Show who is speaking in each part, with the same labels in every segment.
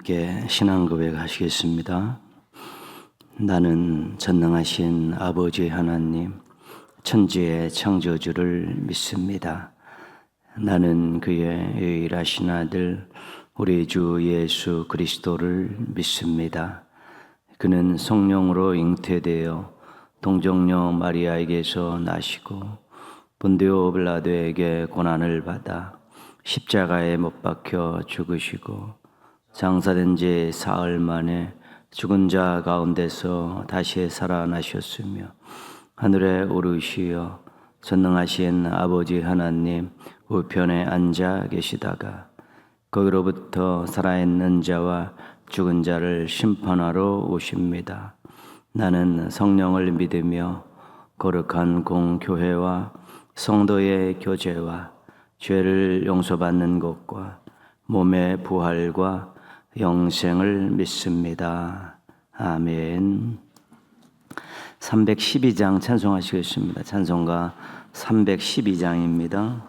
Speaker 1: 함께 신앙 고백하시겠습니다. 나는 전능하신 아버지 하나님, 천지의 창조주를 믿습니다. 나는 그의 유일하신 아들 우리 주 예수 그리스도를 믿습니다. 그는 성령으로 잉태되어 동정녀 마리아에게서 나시고 본디오 빌라도에게 고난을 받아 십자가에 못 박혀 죽으시고 장사된 지 사흘 만에 죽은 자 가운데서 다시 살아나셨으며 하늘에 오르시어 전능하신 아버지 하나님 우편에 앉아 계시다가 거기로부터 살아있는 자와 죽은 자를 심판하러 오십니다. 나는 성령을 믿으며 거룩한 공교회와 성도의 교제와 죄를 용서받는 것과 몸의 부활과 영생을 믿습니다. 아멘. 312장 찬송하시겠습니다. 찬송가 312장입니다.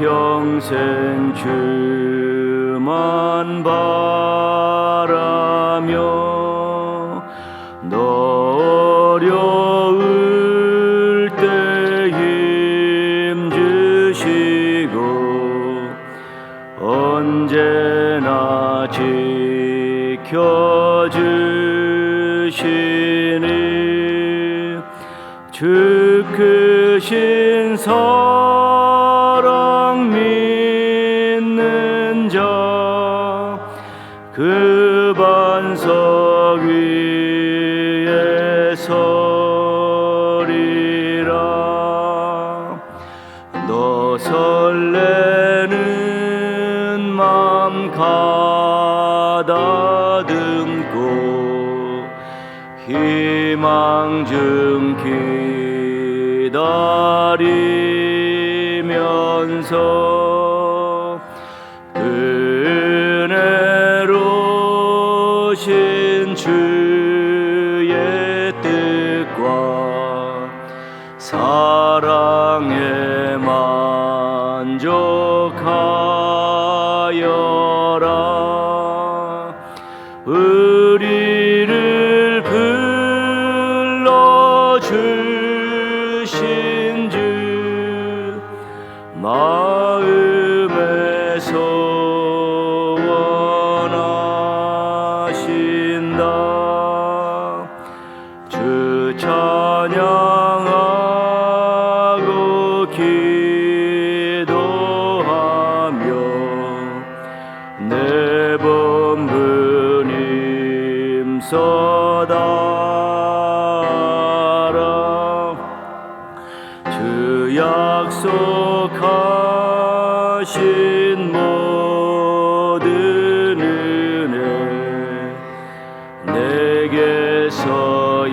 Speaker 2: 일평생 주만 바라며 너 어려울 때 힘 주시고 언제나 지켜주시니 주 크신 사랑 믿는 자 그 반석 위에 서리라. 너 설레는 맘 가다듬고 희망 좀 기다리면서 은혜로신 주의 뜻과 사랑에 만족하여라. 우리를 불러주신 주 마음에서 원하신다. 주 찬양하고 기도하며 내 범부님 서달아. 주 약속하신 모든 은혜 내게서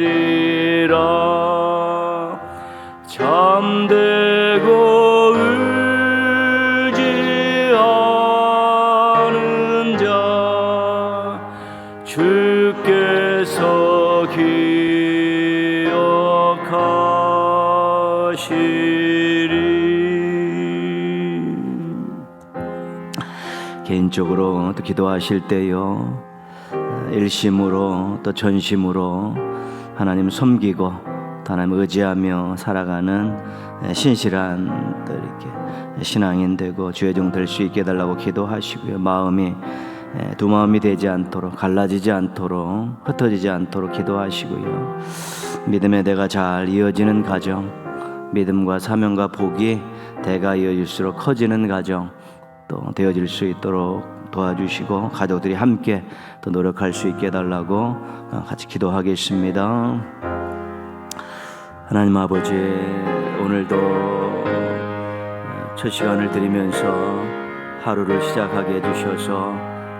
Speaker 2: 이루어지리라. 잠들고 의지하는 자 주께서 기억하시리.
Speaker 1: 개인적으로 또 기도하실 때요, 일심으로 또 전심으로 하나님 섬기고 또 하나님 의지하며 살아가는 신실한 또 이렇게 신앙인 되고 주의 종 될 수 있게 해달라고 기도하시고요. 마음이 두 마음이 되지 않도록, 갈라지지 않도록, 흩어지지 않도록 기도하시고요. 믿음의 대가 잘 이어지는 가정, 믿음과 사명과 복이 대가 이어질수록 커지는 가정 또 되어질 수 있도록 도와주시고 가족들이 함께 또 노력할 수 있게 해달라고 같이 기도하겠습니다. 하나님 아버지, 오늘도 첫 시간을 드리면서 하루를 시작하게 해주셔서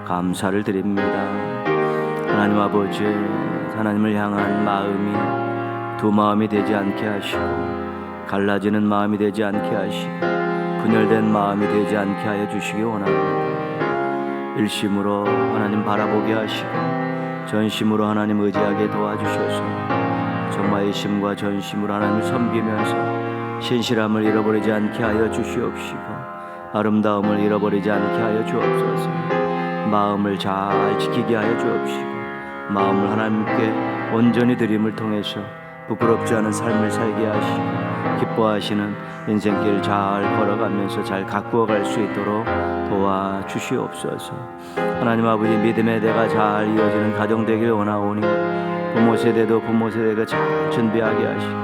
Speaker 1: 감사를 드립니다. 하나님 아버지, 하나님을 향한 마음이 두 마음이 되지 않게 하시고, 갈라지는 마음이 되지 않게 하시고, 분열된 마음이 되지 않게 하여 주시기 원합니다. 일심으로 하나님 바라보게 하시고, 전심으로 하나님 의지하게 도와주셔서 정말 일심과 전심으로 하나님을 섬기면서 신실함을 잃어버리지 않게 하여 주시옵시고, 아름다움을 잃어버리지 않게 하여 주옵소서. 마음을 잘 지키게 하여 주옵시고, 마음을 하나님께 온전히 드림을 통해서 부끄럽지 않은 삶을 살게 하시고, 기뻐하시는 인생길 잘 걸어가면서 잘 가꾸어 갈 수 있도록 도와주시옵소서. 하나님 아버지, 믿음의 대가 잘 이어지는 가정 되길 원하오니, 부모 세대도 부모 세대가 잘 준비하게 하시고,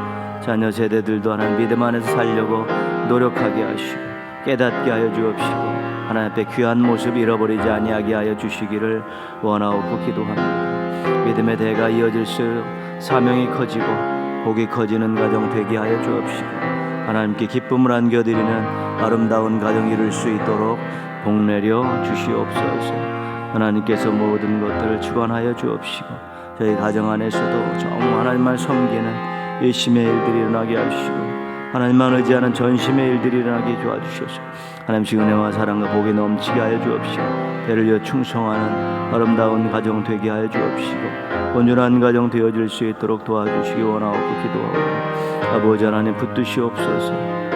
Speaker 1: 자녀 세대들도 하나님 믿음 안에서 살려고 노력하게 하시고, 깨닫게 하여 주옵시고, 하나님 앞에 귀한 모습 잃어버리지 아니하게 하여 주시기를 원하옵고 기도합니다. 믿음의 대가 이어질수록 사명이 커지고 복이 커지는 가정 되게 하여 주옵시고, 하나님께 기쁨을 안겨드리는 아름다운 가정 이룰 수 있도록 복내려 주시옵소서. 하나님께서 모든 것들을 주관하여 주옵시고, 저희 가정 안에서도 정말 하나님만 섬기는 일심의 일들이 일어나게 하시고, 하나님만 의지하는 전심의 일들이 일어나게 도와주셔서 하나님의 은혜와 사랑과 복이 넘치게 하여 주옵시고, 배를 이어 충성하는 아름다운 가정 되게 하여 주옵시고, 온전한 가정 되어질 수 있도록 도와주시기 원하옵고 기도하오니, 아버지 하나님 붙드시옵소서,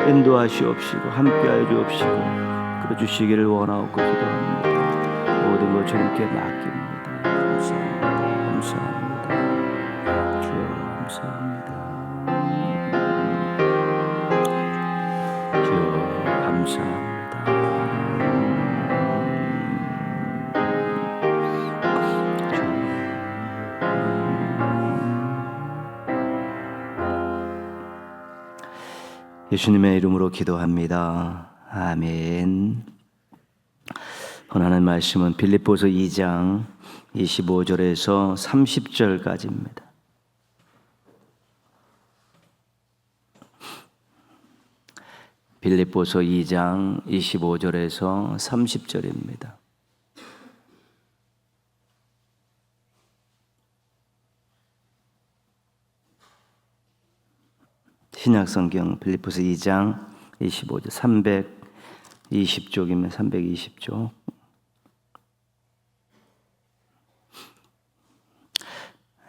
Speaker 1: 인도하시옵시고, 함께하여 주옵시고 그러 주시기를 원하옵고 기도합니다. 모든 것 주님께 맡깁니다. 감사합니다. 감사합니다. 주여 감사합니다. 주여 감사합니다. 예수님의 이름으로 기도합니다. 아멘. 오늘 하나님 말씀은 빌립보서 2장 25절에서 30절까지입니다. 빌립보서 2장 25절에서 30절입니다. 신약성경 빌립보서 2장 25절 320쪽이면 320쪽.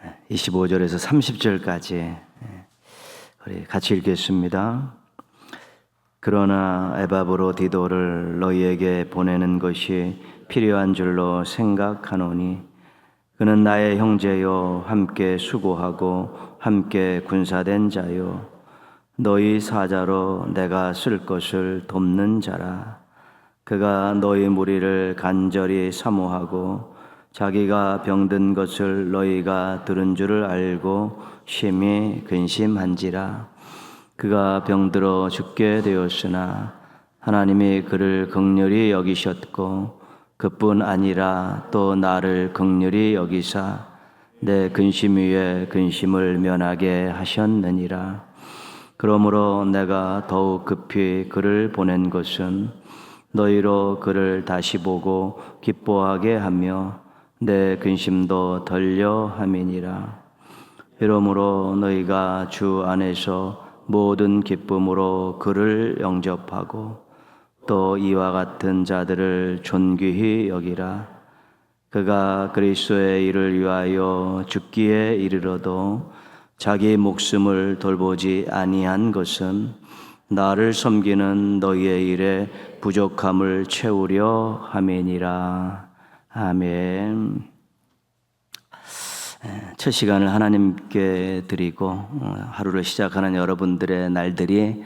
Speaker 1: 네, 25절에서 30절까지 우리 같이 읽겠습니다. 그러나 에바브로디도를 너희에게 보내는 것이 필요한 줄로 생각하노니, 그는 나의 형제요 함께 수고하고 함께 군사된 자요 너희 사자로 내가 쓸 것을 돕는 자라. 그가 너희 무리를 간절히 사모하고 자기가 병든 것을 너희가 들은 줄을 알고 심히 근심한지라. 그가 병들어 죽게 되었으나 하나님이 그를 긍휼히 여기셨고, 그뿐 아니라 또 나를 긍휼히 여기사 내 근심 위에 근심을 면하게 하셨느니라. 그러므로 내가 더욱 급히 그를 보낸 것은 너희로 그를 다시 보고 기뻐하게 하며 내 근심도 덜려 함이니라. 이러므로 너희가 주 안에서 모든 기쁨으로 그를 영접하고 또 이와 같은 자들을 존귀히 여기라. 그가 그리스도의 일을 위하여 죽기에 이르러도 자기 목숨을 돌보지 아니한 것은 나를 섬기는 너희의 일에 부족함을 채우려 함이니라. 아멘. 첫 시간을 하나님께 드리고 하루를 시작하는 여러분들의 날들이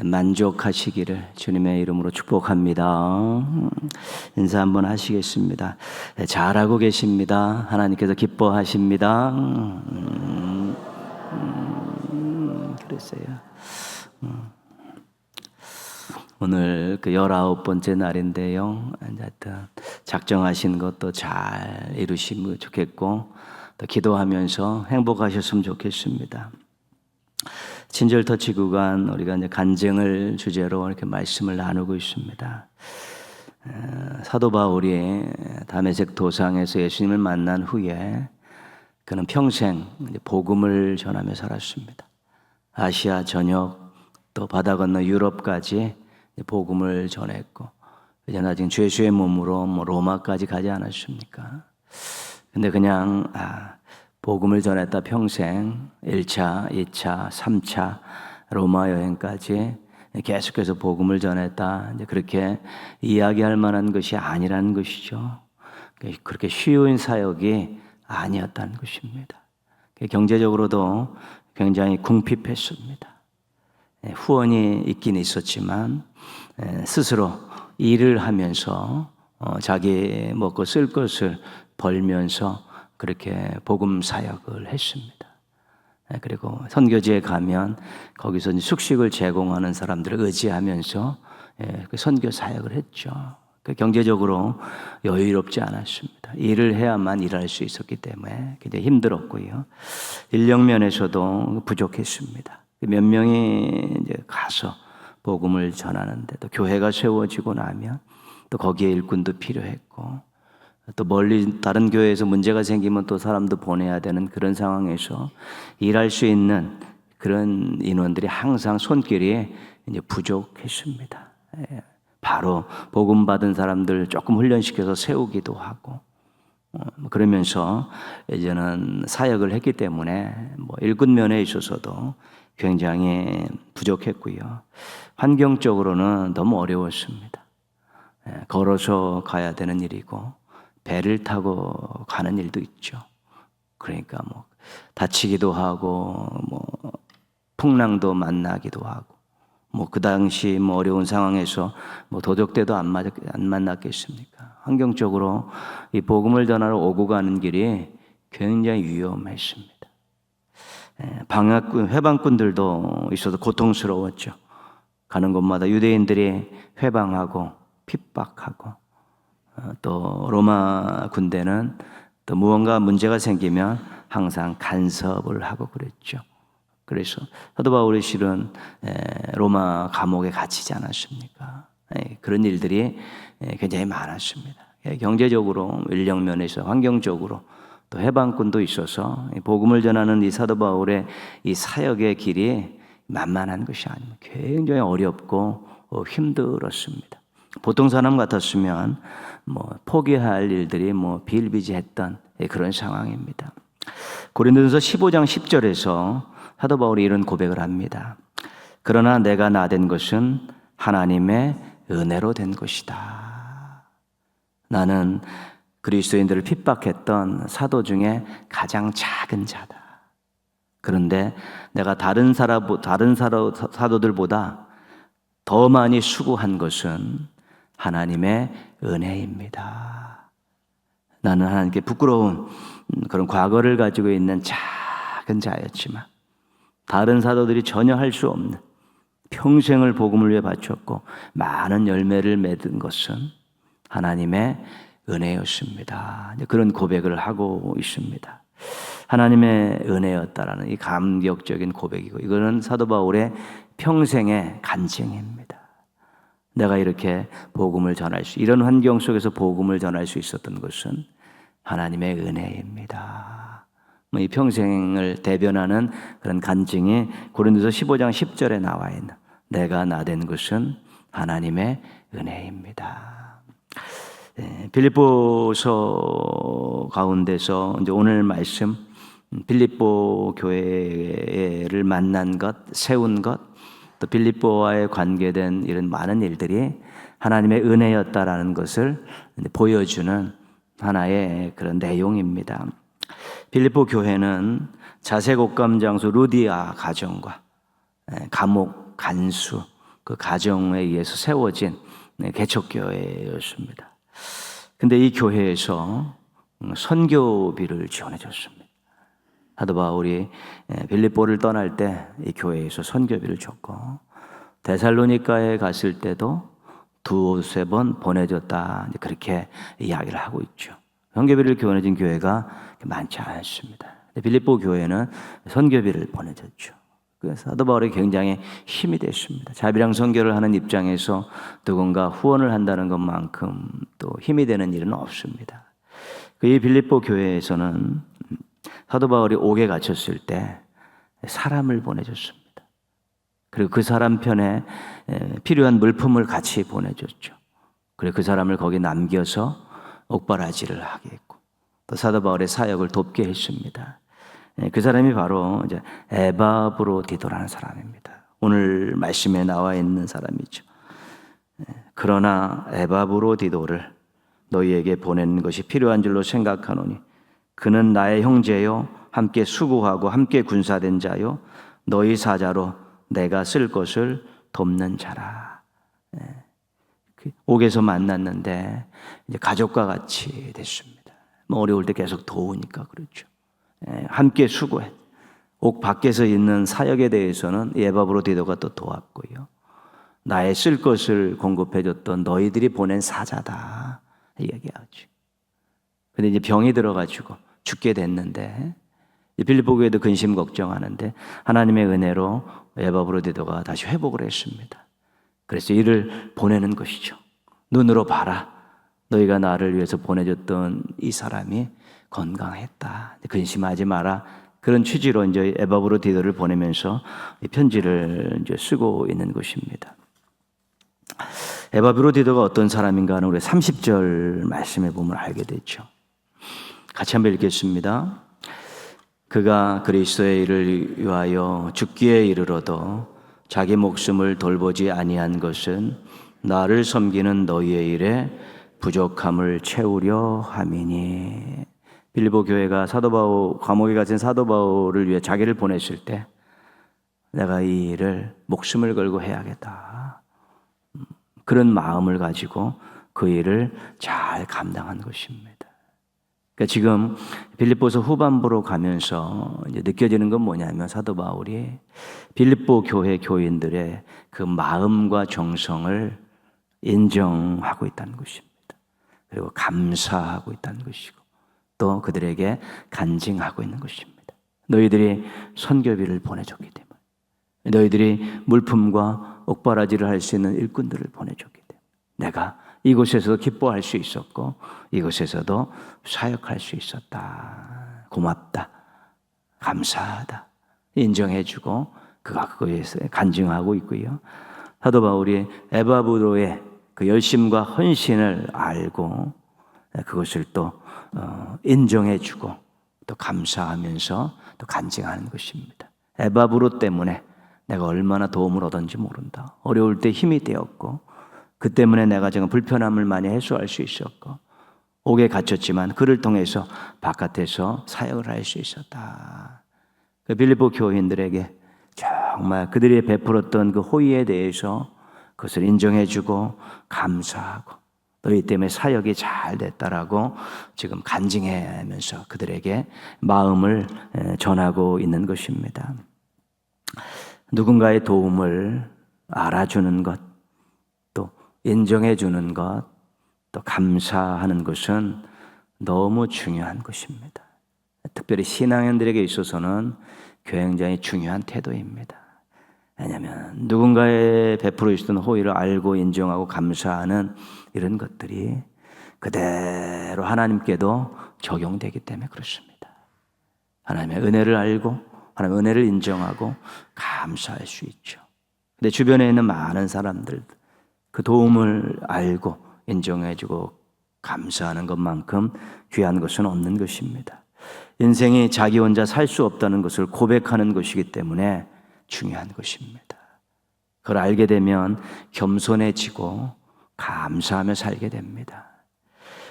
Speaker 1: 만족하시기를 주님의 이름으로 축복합니다. 인사 한번 하시겠습니다. 잘하고 계십니다. 하나님께서 기뻐하십니다. 그랬어요. 오늘 그 19번째 날인데요. 하여튼 작정하신 것도 잘 이루시면 좋겠고, 또 기도하면서 행복하셨으면 좋겠습니다. 친절 터치 구간, 우리가 이제 간증을 주제로 이렇게 말씀을 나누고 있습니다. 사도 바울이 다메섹 도상에서 예수님을 만난 후에 그는 평생 복음을 전하며 살았습니다. 아시아 전역 또 바다 건너 유럽까지 복음을 전했고, 이제 나중에 죄수의 몸으로 로마까지 가지 않았습니까? 근데 그냥 복음을 전했다 평생 1차, 2차, 3차 로마 여행까지 계속해서 복음을 전했다. 이제 그렇게 이야기할 만한 것이 아니라는 것이죠. 그렇게 쉬운 사역이 아니었다는 것입니다. 경제적으로도 굉장히 궁핍했습니다. 후원이 있긴 있었지만 스스로 일을 하면서 자기 먹고 쓸 것을 벌면서 그렇게 복음 사역을 했습니다. 그리고 선교지에 가면 거기서 숙식을 제공하는 사람들을 의지하면서 선교 사역을 했죠. 경제적으로 여유롭지 않았습니다. 일을 해야만 일할 수 있었기 때문에 굉장히 힘들었고요. 인력 면에서도 부족했습니다. 몇 명이 이제 가서 복음을 전하는데 또 교회가 세워지고 나면 또 거기에 일꾼도 필요했고, 또 멀리 다른 교회에서 문제가 생기면 또 사람도 보내야 되는 그런 상황에서 일할 수 있는 그런 인원들이 항상 손길이 이제 부족했습니다. 바로 복음 받은 사람들 조금 훈련시켜서 세우기도 하고, 그러면서 이제는 사역을 했기 때문에 일꾼 면에 있어서도 굉장히 부족했고요. 환경적으로는 너무 어려웠습니다. 걸어서 가야 되는 일이고 배를 타고 가는 일도 있죠. 그러니까 다치기도 하고 풍랑도 만나기도 하고 그 당시 어려운 상황에서 도적대도 안 만났겠습니까? 환경적으로 이 복음을 전하러 오고 가는 길이 굉장히 위험했습니다. 회방꾼들도 있어서 고통스러웠죠. 가는 곳마다 유대인들이 회방하고 핍박하고, 또 로마 군대는 또 무언가 문제가 생기면 항상 간섭을 하고 그랬죠. 그래서 사도 바울이 실은 로마 감옥에 갇히지 않았습니까? 그런 일들이 굉장히 많았습니다. 경제적으로, 인력 면에서, 환경적으로 또 해방꾼도 있어서 복음을 전하는 이 사도 바울의 이 사역의 길이 만만한 것이 아닙니다. 굉장히 어렵고 힘들었습니다. 보통 사람 같았으면 포기할 일들이 비일비재했던 그런 상황입니다. 고린도전서 15장 10절에서 사도 바울이 이런 고백을 합니다. 그러나 내가 나된 것은 하나님의 은혜로 된 것이다. 나는 그리스도인들을 핍박했던 사도 중에 가장 작은 자다. 그런데 내가 다른 사도들보다 더 많이 수고한 것은 하나님의 은혜입니다. 나는 하나님께 부끄러운 그런 과거를 가지고 있는 작은 자였지만 다른 사도들이 전혀 할 수 없는 평생을 복음을 위해 바쳤고 많은 열매를 맺은 것은 하나님의 은혜였습니다. 그런 고백을 하고 있습니다. 하나님의 은혜였다라는 이 감격적인 고백이고, 이거는 사도 바울의 평생의 간증입니다. 내가 이렇게 복음을 전할 이런 환경 속에서 복음을 전할 수 있었던 것은 하나님의 은혜입니다. 이 평생을 대변하는 그런 간증이 고린도서 15장 10절에 나와 있는 내가 나된 것은 하나님의 은혜입니다. 빌립보서 가운데서 이제 오늘 말씀 빌립보 교회를 만난 것, 세운 것, 또 빌립보와의 관계된 이런 많은 일들이 하나님의 은혜였다라는 것을 보여주는 하나의 그런 내용입니다. 빌립보 교회는 자색옥감 장수 루디아 가정과 감옥 간수 그 가정에 의해서 세워진 개척교회였습니다. 근데 이 교회에서 선교비를 지원해 줬습니다. 사도 바울이 빌립보를 떠날 때 이 교회에서 선교비를 줬고, 데살로니가에 갔을 때도 두세 번 보내줬다, 그렇게 이야기를 하고 있죠. 선교비를 지원해준 교회가 많지 않습니다. 빌립보 교회는 선교비를 보내줬죠. 그래서 사도 바울이 굉장히 힘이 됐습니다. 자비랑 선교를 하는 입장에서 누군가 후원을 한다는 것만큼 또 힘이 되는 일은 없습니다. 이 빌립보 교회에서는 사도 바울이 옥에 갇혔을 때 사람을 보내줬습니다. 그리고 그 사람 편에 필요한 물품을 같이 보내줬죠. 그리고 그 사람을 거기 남겨서 옥바라지를 하게 했고 또 사도 바울의 사역을 돕게 했습니다. 그 사람이 바로 이제 에바브로디도라는 사람입니다. 오늘 말씀에 나와 있는 사람이죠. 그러나 에바브로디도를 너희에게 보내는 것이 필요한 줄로 생각하노니 그는 나의 형제요 함께 수고하고 함께 군사된 자요 너희 사자로 내가 쓸 것을 돕는 자라. 옥에서 만났는데 이제 가족과 같이 됐습니다. 뭐 어려울 때 계속 도우니까 그렇죠. 함께 수고해. 옥 밖에서 있는 사역에 대해서는 에바브로디도가 또 도왔고요. 나의 쓸 것을 공급해줬던 너희들이 보낸 사자다 얘기하죠. 근데 이제 병이 들어가지고 죽게 됐는데 빌립보 교회도 근심 걱정하는데 하나님의 은혜로 에바브로디도가 다시 회복을 했습니다. 그래서 이를 보내는 것이죠. 눈으로 봐라. 너희가 나를 위해서 보내줬던 이 사람이 건강했다. 근심하지 마라. 그런 취지로 이제 에바브로디도를 보내면서 이 편지를 이제 쓰고 있는 것입니다. 에바브로디도가 어떤 사람인가 하는 우리 30절 말씀에 보면 알게 되죠. 같이 한번 읽겠습니다. 그가 그리스도의 일을 위하여 죽기에 이르러도 자기 목숨을 돌보지 아니한 것은 나를 섬기는 너희의 일에 부족함을 채우려 함이니. 빌립보 교회가 사도 바울, 감옥에 갇힌 사도 바울을 위해 자기를 보냈을 때 내가 이 일을 목숨을 걸고 해야겠다. 그런 마음을 가지고 그 일을 잘 감당한 것입니다. 그러니까 지금 빌립보서 후반부로 가면서 이제 느껴지는 건 뭐냐면 사도 바울이 빌립보 교회 교인들의 그 마음과 정성을 인정하고 있다는 것입니다. 그리고 감사하고 있다는 것이고 또 그들에게 간증하고 있는 것입니다. 너희들이 선교비를 보내줬기 때문에 너희들이 물품과 옥바라지를 할 수 있는 일꾼들을 보내줬기 때문에 내가 이곳에서도 기뻐할 수 있었고 이곳에서도 사역할 수 있었다. 고맙다. 감사하다. 인정해주고 그가 그거에 간증하고 있고요. 사도 바울이 에바브로의 그 열심과 헌신을 알고 그것을 또 인정해주고 또 감사하면서 또 간증하는 것입니다. 에바브로 때문에 내가 얼마나 도움을 얻었는지 모른다. 어려울 때 힘이 되었고 그 때문에 내가 지금 불편함을 많이 해소할 수 있었고 옥에 갇혔지만 그를 통해서 바깥에서 사역을 할 수 있었다. 그 빌립보 교인들에게 정말 그들이 베풀었던 그 호의에 대해서 그것을 인정해주고 감사하고 너희 때문에 사역이 잘 됐다라고 지금 간증하면서 그들에게 마음을 전하고 있는 것입니다. 누군가의 도움을 알아주는 것, 또 인정해주는 것, 또 감사하는 것은 너무 중요한 것입니다. 특별히 신앙인들에게 있어서는 굉장히 중요한 태도입니다. 왜냐하면 누군가의 베풀어 주시던 호의를 알고 인정하고 감사하는 이런 것들이 그대로 하나님께도 적용되기 때문에 그렇습니다. 하나님의 은혜를 알고 하나님의 은혜를 인정하고 감사할 수 있죠. 근데 주변에 있는 많은 사람들 그 도움을 알고 인정해주고 감사하는 것만큼 귀한 것은 없는 것입니다. 인생이 자기 혼자 살 수 없다는 것을 고백하는 것이기 때문에 중요한 것입니다. 그걸 알게 되면 겸손해지고 감사하며 살게 됩니다.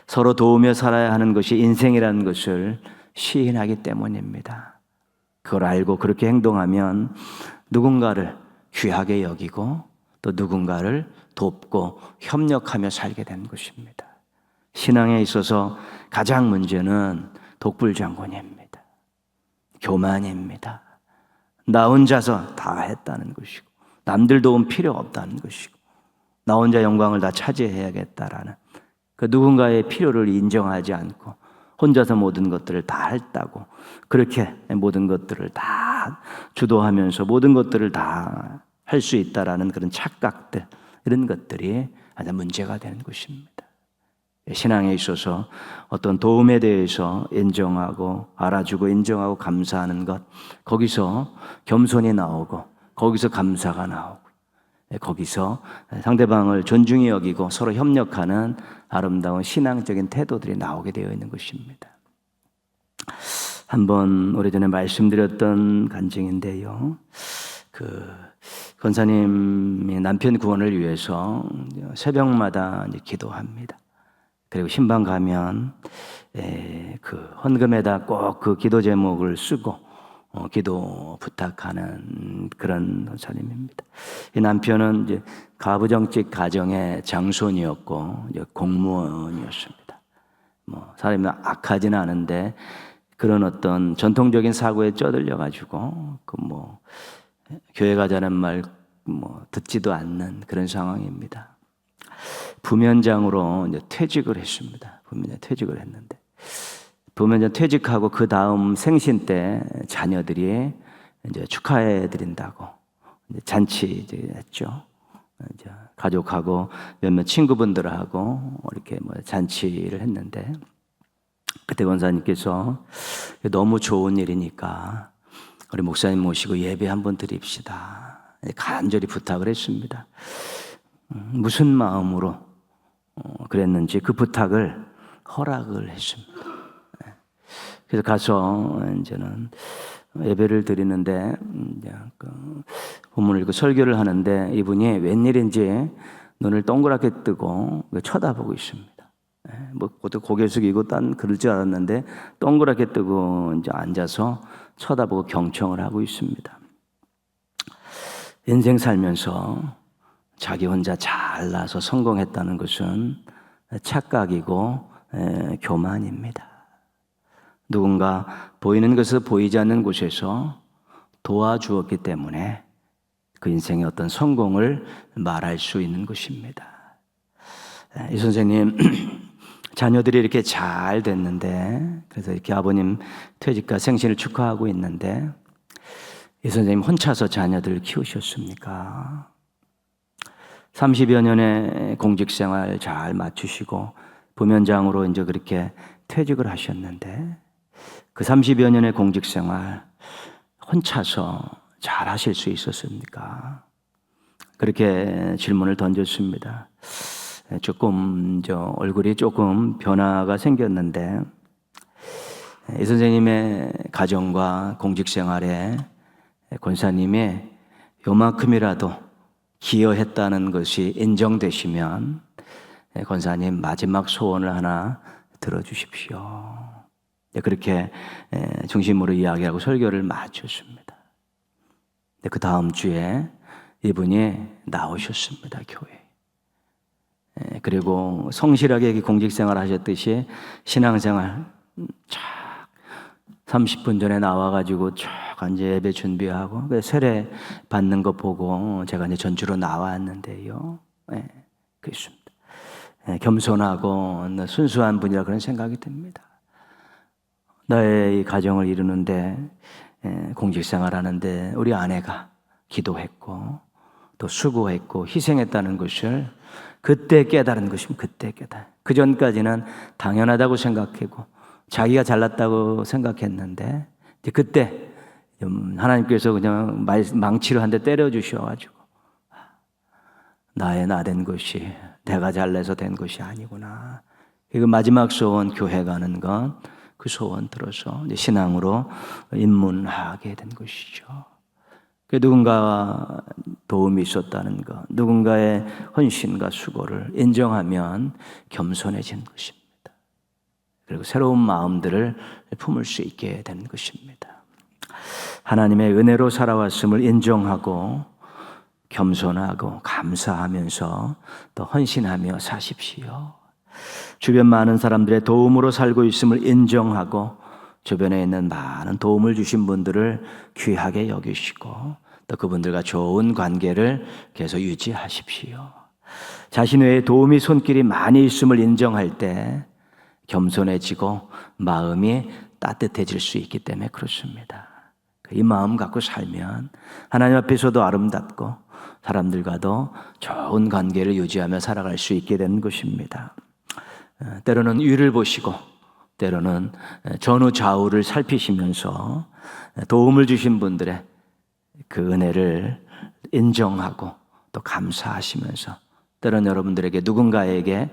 Speaker 1: 서로 도우며 살아야 하는 것이 인생이라는 것을 시인하기 때문입니다. 그걸 알고 그렇게 행동하면 누군가를 귀하게 여기고 또 누군가를 돕고 협력하며 살게 되는 것입니다. 신앙에 있어서 가장 문제는 독불장군입니다. 교만입니다. 나 혼자서 다 했다는 것이고 남들 도움 필요 없다는 것이고 나 혼자 영광을 다 차지해야겠다라는 그 누군가의 필요를 인정하지 않고 혼자서 모든 것들을 다 했다고 그렇게 모든 것들을 다 주도하면서 모든 것들을 다 할 수 있다라는 그런 착각들 이런 것들이 아주 문제가 되는 것입니다. 신앙에 있어서 어떤 도움에 대해서 인정하고 알아주고 인정하고 감사하는 것, 거기서 겸손이 나오고 거기서 감사가 나오고 거기서 상대방을 존중히 여기고 서로 협력하는 아름다운 신앙적인 태도들이 나오게 되어 있는 것입니다. 한번 오래전에 말씀드렸던 간증인데요. 권사님이 남편 구원을 위해서 새벽마다 이제 기도합니다. 그리고 신방 가면 그 헌금에다 꼭 그 기도 제목을 쓰고 기도 부탁하는 그런 권사님입니다. 이 남편은 이제 가부장직 가정의 장손이었고 이제 공무원이었습니다. 뭐 사람이 악하지는 않은데 그런 어떤 전통적인 사고에 쩌들려 가지고 교회 가자는 말 듣지도 않는 그런 상황입니다. 부면장으로 이제 퇴직을 했습니다. 부면장 퇴직을 했는데 부면장 퇴직하고 그 다음 생신 때 자녀들이 이제 축하해 드린다고 이제 잔치 이제 했죠. 이제 가족하고 몇몇 친구분들하고 이렇게 잔치를 했는데 그때 권사님께서 너무 좋은 일이니까 우리 목사님 모시고 예배 한번 드립시다. 간절히 부탁을 했습니다. 무슨 마음으로 그랬는지 그 부탁을 허락을 했습니다. 그래서 가서 이제는 예배를 드리는데 본문을 읽고 설교를 하는데 이분이 웬일인지 눈을 동그랗게 뜨고 쳐다보고 있습니다. 고개 숙이고 그럴 줄 알았는데 동그랗게 뜨고 이제 앉아서 쳐다보고 경청을 하고 있습니다. 인생 살면서 자기 혼자 잘나서 성공했다는 것은 착각이고 교만입니다. 누군가 보이는 것을 보이지 않는 곳에서 도와주었기 때문에 그 인생의 어떤 성공을 말할 수 있는 것입니다. 이 선생님 자녀들이 이렇게 잘 됐는데 그래서 이렇게 아버님 퇴직과 생신을 축하하고 있는데 이 선생님 혼자서 자녀들을 키우셨습니까? 30여 년의 공직생활 잘 마치시고 부면장으로 이제 그렇게 퇴직을 하셨는데 그 30여 년의 공직생활 혼자서 잘 하실 수 있었습니까? 그렇게 질문을 던졌습니다. 조금 얼굴이 조금 변화가 생겼는데 이 선생님의 가정과 공직생활에 권사님이 요만큼이라도 기여했다는 것이 인정되시면 권사님 마지막 소원을 하나 들어주십시오. 그렇게 중심으로 이야기하고 설교를 마쳤습니다. 그 다음 주에 이분이 나오셨습니다, 교회에. 그리고 성실하게 공직생활 하셨듯이 신앙생활 30분 전에 나와가지고 쭉 앉아 예배 준비하고 세례 받는 거 보고 제가 이제 전주로 나왔는데요. 그렇습니다. 겸손하고 순수한 분이라 그런 생각이 듭니다. 나의 이 가정을 이루는데 공직생활 하는데 우리 아내가 기도했고 또 수고했고 희생했다는 것을 그때 깨달은 것이면 그때 깨달아요. 그 전까지는 당연하다고 생각하고 자기가 잘났다고 생각했는데 그때 하나님께서 그냥 망치로 한 대 때려주셔가지고 나의 나 된 것이 내가 잘내서 된 것이 아니구나. 그 마지막 소원 교회 가는 건 그 소원 들어서 신앙으로 입문하게 된 것이죠. 누군가와 도움이 있었다는 것, 누군가의 헌신과 수고를 인정하면 겸손해지는 것입니다. 그리고 새로운 마음들을 품을 수 있게 되는 것입니다. 하나님의 은혜로 살아왔음을 인정하고 겸손하고 감사하면서 또 헌신하며 사십시오. 주변 많은 사람들의 도움으로 살고 있음을 인정하고 주변에 있는 많은 도움을 주신 분들을 귀하게 여기시고 또 그분들과 좋은 관계를 계속 유지하십시오. 자신 외에 도움이 손길이 많이 있음을 인정할 때 겸손해지고 마음이 따뜻해질 수 있기 때문에 그렇습니다. 이 마음 갖고 살면 하나님 앞에서도 아름답고 사람들과도 좋은 관계를 유지하며 살아갈 수 있게 되는 것입니다. 때로는 위를 보시고 때로는 전후 좌우를 살피시면서 도움을 주신 분들의 그 은혜를 인정하고 또 감사하시면서 때로는 여러분들에게 누군가에게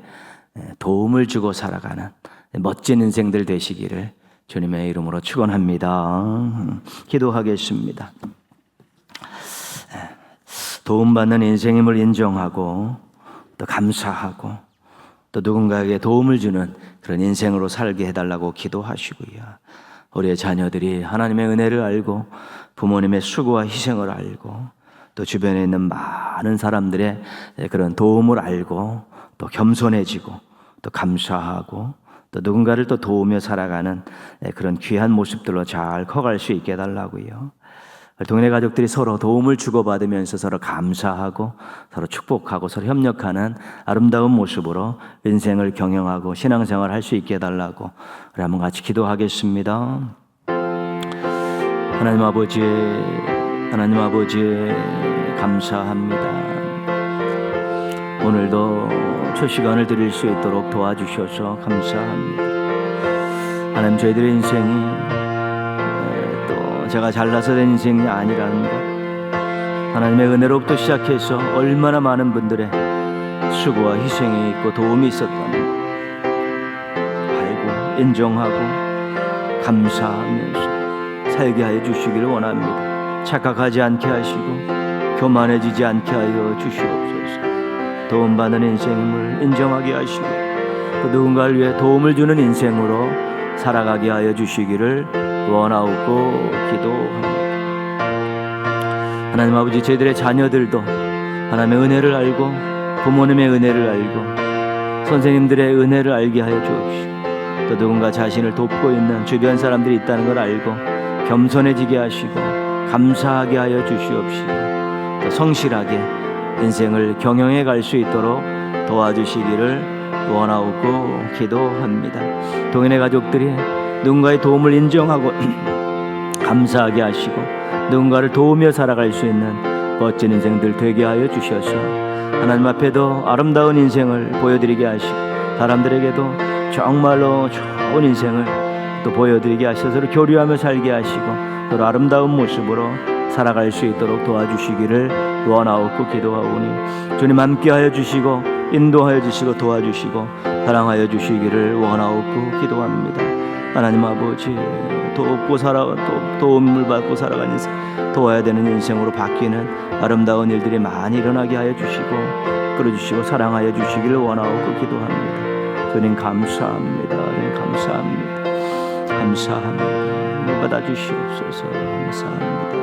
Speaker 1: 도움을 주고 살아가는 멋진 인생들 되시기를 주님의 이름으로 축원합니다. 기도하겠습니다. 도움받는 인생임을 인정하고 또 감사하고 또 누군가에게 도움을 주는 그런 인생으로 살게 해달라고 기도하시고요. 우리의 자녀들이 하나님의 은혜를 알고 부모님의 수고와 희생을 알고 또 주변에 있는 많은 사람들의 그런 도움을 알고 또 겸손해지고 또 감사하고 또 누군가를 또 도우며 살아가는 그런 귀한 모습들로 잘 커갈 수 있게 해달라고요. 동네 가족들이 서로 도움을 주고받으면서 서로 감사하고 서로 축복하고 서로 협력하는 아름다운 모습으로 인생을 경영하고 신앙생활 할 수 있게 해달라고 우리 한번 같이 기도하겠습니다. 하나님 아버지 감사합니다. 오늘도 첫 시간을 드릴 수 있도록 도와주셔서 감사합니다. 하나님, 저희들의 인생이 또 제가 잘나서 된 인생이 아니라는 것, 하나님의 은혜로부터 시작해서 얼마나 많은 분들의 수고와 희생이 있고 도움이 있었다는 것 알고 인정하고 감사하면서 살게 하여 주시기를 원합니다. 착각하지 않게 하시고 교만해지지 않게 하여 주시옵소서. 도움받는 인생임을 인정하게 하시고 또 누군가를 위해 도움을 주는 인생으로 살아가게 하여 주시기를 원하옵고 기도합니다. 하나님 아버지, 저희들의 자녀들도 하나님의 은혜를 알고 부모님의 은혜를 알고 선생님들의 은혜를 알게 하여 주옵시고 또 누군가 자신을 돕고 있는 주변 사람들이 있다는 걸 알고 겸손해지게 하시고 감사하게 하여 주시옵시고 또 성실하게 인생을 경영해 갈 수 있도록 도와주시기를 원하옵고 기도합니다. 동인의 가족들이 누군가의 도움을 인정하고 감사하게 하시고 누군가를 도우며 살아갈 수 있는 멋진 인생들 되게 하여 주셔서 하나님 앞에도 아름다운 인생을 보여드리게 하시고 사람들에게도 정말로 좋은 인생을 또 보여드리게 하셔서 서로 교류하며 살게 하시고 서로 아름다운 모습으로 살아갈 수 있도록 도와주시기를 원하옵고 기도하오니 주님 함께하여 주시고 인도하여 주시고 도와주시고 사랑하여 주시기를 원하옵고 기도합니다. 하나님 아버지, 도움을 받고 살아가는 인생, 도와야 되는 인생으로 바뀌는 아름다운 일들이 많이 일어나게 하여 주시고 끌어주시고 사랑하여 주시기를 원하옵고 기도합니다. 주님 감사합니다. 주님 감사합니다. 감사합니다. 받아주시옵소서. 감사합니다.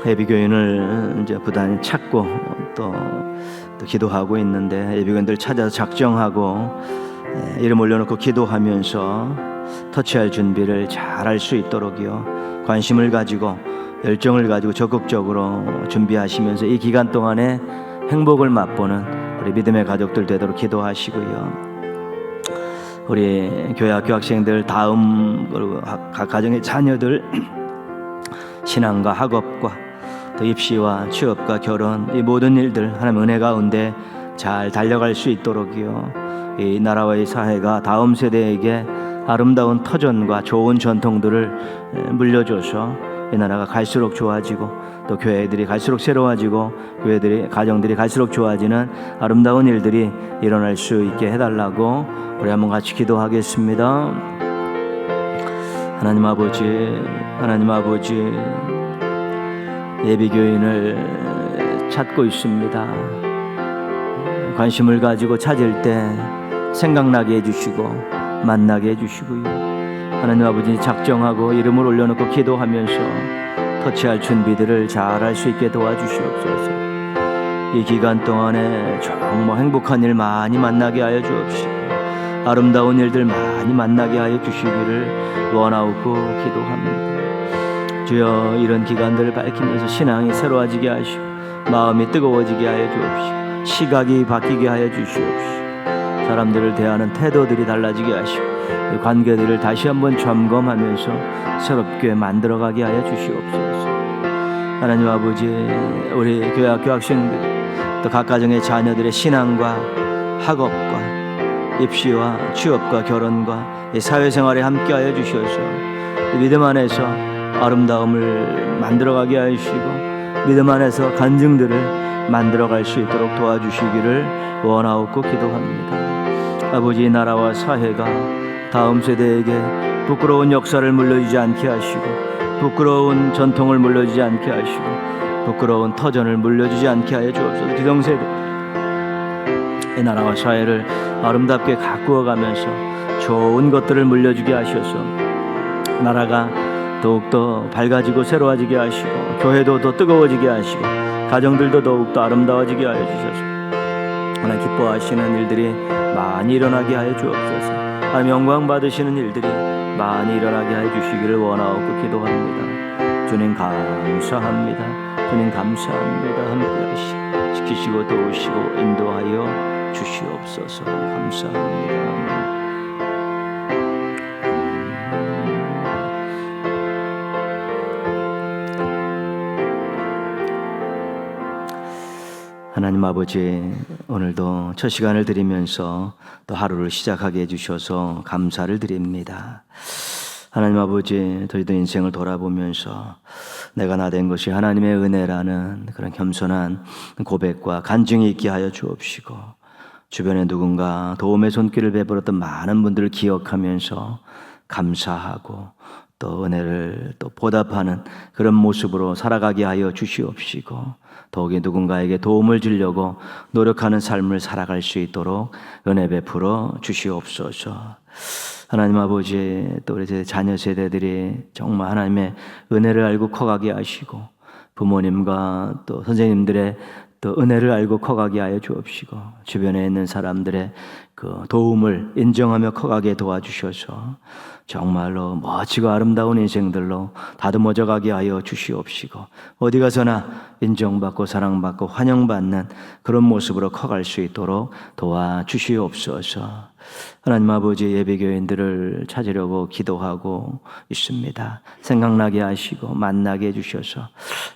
Speaker 1: 예비교인을 이제 부단히 찾고 또 기도하고 있는데 예비교인들 찾아서 작정하고 이름 올려놓고 기도하면서 터치할 준비를 잘 할 수 있도록요 관심을 가지고 열정을 가지고 적극적으로 준비하시면서 이 기간 동안에 행복을 맛보는 우리 믿음의 가족들 되도록 기도하시고요. 우리 교회 학교 학생들 다음 각 가정의 자녀들 신앙과 학업과 또 입시와 취업과 결혼 이 모든 일들 하나님 은혜 가운데 잘 달려갈 수 있도록요 이 나라와 이 사회가 다음 세대에게 아름다운 터전과 좋은 전통들을 물려줘서 이 나라가 갈수록 좋아지고 또 교회들이 갈수록 새로워지고 교회들이 가정들이 갈수록 좋아지는 아름다운 일들이 일어날 수 있게 해달라고 우리 한번 같이 기도하겠습니다. 하나님 아버지 예비교인을 찾고 있습니다. 관심을 가지고 찾을 때 생각나게 해주시고 만나게 해주시고요. 하나님 아버지 작정하고 이름을 올려놓고 기도하면서 터치할 준비들을 잘 할 수 있게 도와주시옵소서. 이 기간 동안에 정말 행복한 일 많이 만나게 하여 주옵시고 아름다운 일들 많이 만나게 하여 주시기를 원하옵고 기도합니다. 주여 이런 기간들을 밝히면서 신앙이 새로워지게 하시고 마음이 뜨거워지게 하여 주옵시고 시각이 바뀌게 하여 주시옵시고 사람들을 대하는 태도들이 달라지게 하시고 관계들을 다시 한번 점검하면서 새롭게 만들어가게 하여 주시옵소서. 하나님 아버지 우리 교회 학교 학생들 또 각 가정의 자녀들의 신앙과 학업과 입시와 취업과 결혼과 이 사회생활에 함께하여 주셔서 믿음 안에서 아름다움을 만들어가게 하시고 믿음 안에서 간증들을 만들어갈 수 있도록 도와주시기를 원하옵고 기도합니다. 아버지, 이 나라와 사회가 다음 세대에게 부끄러운 역사를 물려주지 않게 하시고 부끄러운 전통을 물려주지 않게 하시고 부끄러운 터전을 물려주지 않게 하여 주옵소서. 기성세대 이 나라와 사회를 아름답게 가꾸어가면서 좋은 것들을 물려주게 하셔서 나라가 더욱더 밝아지고 새로워지게 하시고 교회도 더 뜨거워지게 하시고 가정들도 더욱더 아름다워지게 하여 주셔서 하나님 기뻐하시는 일들이 많이 일어나게 하여 주옵소서. 하나님 영광 받으시는 일들이 많이 일어나게 하여 주시기를 원하옵고 기도합니다. 주님 감사합니다. 주님 감사합니다. 함께 지키시고 도우시고 인도하여 주시옵소서. 감사합니다. 하나님 아버지, 오늘도 첫 시간을 드리면서 또 하루를 시작하게 해주셔서 감사를 드립니다. 하나님 아버지, 저희도 인생을 돌아보면서 내가 나 된 것이 하나님의 은혜라는 그런 겸손한 고백과 간증이 있게 하여 주옵시고 주변에 누군가 도움의 손길을 베풀었던 많은 분들을 기억하면서 감사하고 또 은혜를 또 보답하는 그런 모습으로 살아가게 하여 주시옵시고 더욱이 누군가에게 도움을 주려고 노력하는 삶을 살아갈 수 있도록 은혜 베풀어 주시옵소서. 하나님 아버지, 또 우리 자녀 세대들이 정말 하나님의 은혜를 알고 커가게 하시고 부모님과 또 선생님들의 또 은혜를 알고 커가게 하여 주옵시고 주변에 있는 사람들의 그 도움을 인정하며 커가게 도와주셔서 정말로 멋지고 아름다운 인생들로 다듬어져 가게 하여 주시옵시고 어디 가서나 인정받고 사랑받고 환영받는 그런 모습으로 커갈 수 있도록 도와주시옵소서. 하나님 아버지, 예배교인들을 찾으려고 기도하고 있습니다. 생각나게 하시고 만나게 해주셔서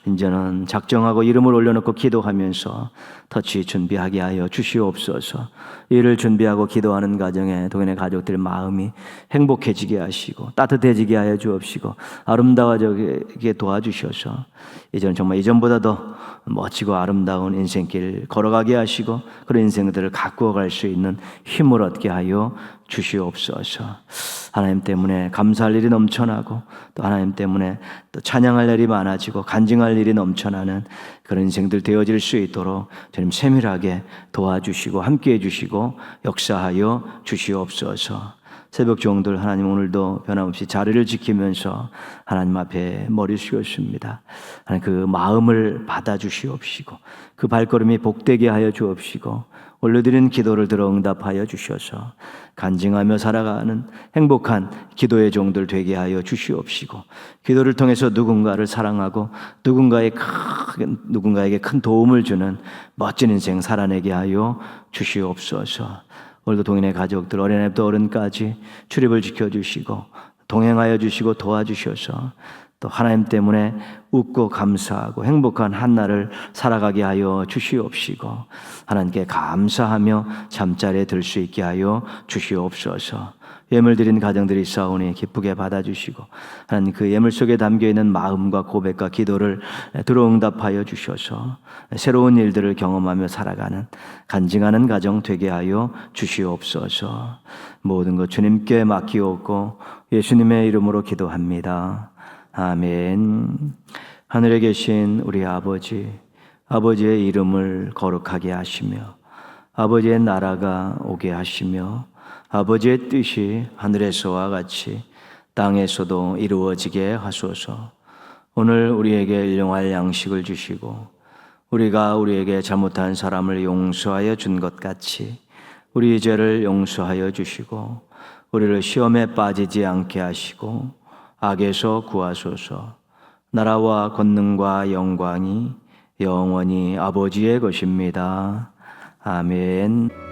Speaker 1: 이제는 작정하고 이름을 올려놓고 기도하면서 터치 준비하게 하여 주시옵소서. 이를 준비하고 기도하는 가정에 동행의 가족들 마음이 행복해지게 하시고 따뜻해지게 하여 주옵시고 아름다워지게 도와주셔서 이제는 정말 이전보다 더 멋지고 아름다운 인생길 걸어가게 하시고 그런 인생들을 가꾸어갈 수 있는 힘을 얻게 하여 주시옵소서. 하나님 때문에 감사할 일이 넘쳐나고 또 하나님 때문에 또 찬양할 일이 많아지고 간증할 일이 넘쳐나는 그런 인생들 되어질 수 있도록 주님 세밀하게 도와주시고 함께해 주시고 역사하여 주시옵소서. 새벽 종들 하나님 오늘도 변함없이 자리를 지키면서 하나님 앞에 머리 숙였습니다. 하나님 그 마음을 받아주시옵시고 그 발걸음이 복되게 하여 주옵시고 올려드린 기도를 들어 응답하여 주셔서 간증하며 살아가는 행복한 기도의 종들 되게 하여 주시옵시고 기도를 통해서 누군가를 사랑하고 누군가에게 큰 도움을 주는 멋진 인생 살아내게 하여 주시옵소서. 오늘도 동인의 가족들 어린애부터 어른까지 출입을 지켜주시고 동행하여 주시고 도와주셔서 또 하나님 때문에 웃고 감사하고 행복한 한날을 살아가게 하여 주시옵시고 하나님께 감사하며 잠자리에 들 수 있게 하여 주시옵소서. 예물 드린 가정들이 있사오니 기쁘게 받아주시고 하나님 그 예물 속에 담겨있는 마음과 고백과 기도를 들어 응답하여 주셔서 새로운 일들을 경험하며 살아가는 간증하는 가정 되게 하여 주시옵소서. 모든 것 주님께 맡기옵고 예수님의 이름으로 기도합니다. 아멘. 하늘에 계신 우리 아버지, 아버지의 이름을 거룩하게 하시며 아버지의 나라가 오게 하시며 아버지의 뜻이 하늘에서와 같이 땅에서도 이루어지게 하소서. 오늘 우리에게 일용할 양식을 주시고 우리가 우리에게 잘못한 사람을 용서하여 준 것 같이 우리 죄를 용서하여 주시고 우리를 시험에 빠지지 않게 하시고 악에서 구하소서. 나라와 권능과 영광이 영원히 아버지의 것입니다. 아멘.